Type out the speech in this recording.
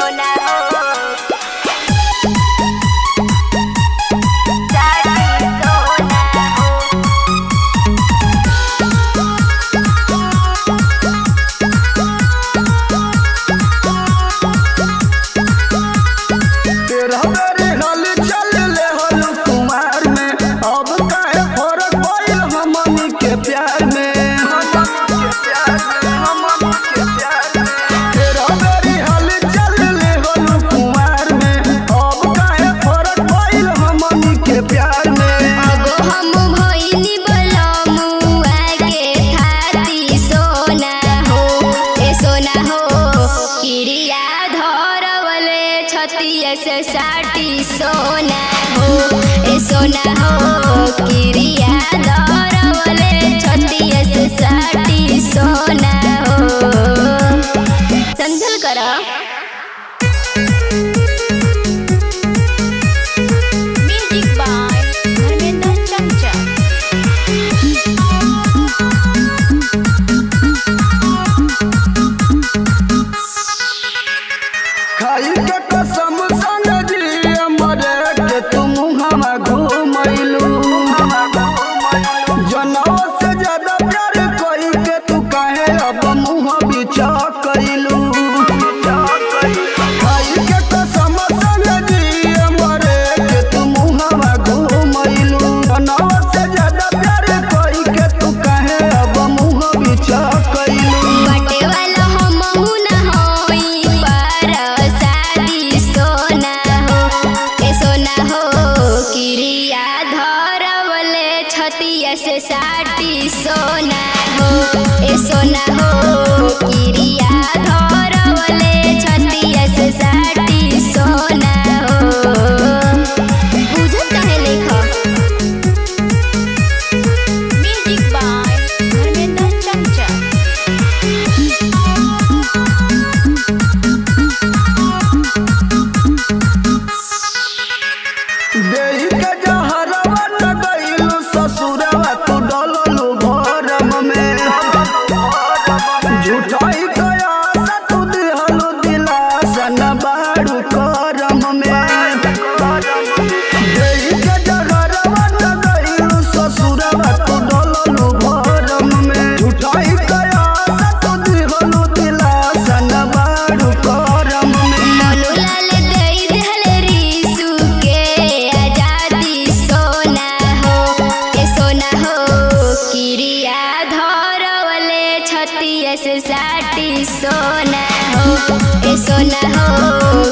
सोना हो साड़ी सोना हो। तेरा मेरे हाल चल ले हलू कुमार में, अब काहे फर्क पइल हमनी के प्यार में। तेरा मेरे हाल चल ले हलू कुमार में, अब काहे फर्क पइल हमनी के प्यार में। अब हम भइनी बलमुआ के थाती सोना हो ए सोना हो किरिया धरवले छतिया से साटी सोना हो ए सोना हो किरिया धरवले छतिया से साटी सोना हो। समझल करा म्यूजिक बाय धर्मेंद्र चमचा। खाई के कसम सन जी मरे के तुम हम घूमैलू, जनवा से ज्यादा प्यार कोई के तू काहे अब मुँह बिचा कैलू। खाई के कसम सन जी मरे के तुम हम घूमैलू, जनवा से ज्यादा प्यार कोई के तू काहे अब मुँह बिचा कैलू। बटे वाला हमहु न होई पर शादी सोना हो ए सोना हो किरिया धरवले छतिया से साटी सोना हो ए सोना हो किरिया धरवले छतिया से साटी सोना हो। बुझत काहे लेखा म्यूजिक बाय धर्मेंद्र चमचा। देहि के जहरवा न गइलू ससुरवा तू डललू भरम में, झूठाई कया सा तू दिहलू दिलासा न बाड़ू करम में। देहि के जहरवा न गइलू ससुरवा तू डललू भरम में, झूठाई कया सा तू दिहलू दिलासा न बाड़ू करम में। मनु लाल दई देहल रीसु के आजादी सोना हो ए सोना हो किरिया धरवले छतिया से साटी सोना हो ए सोना हो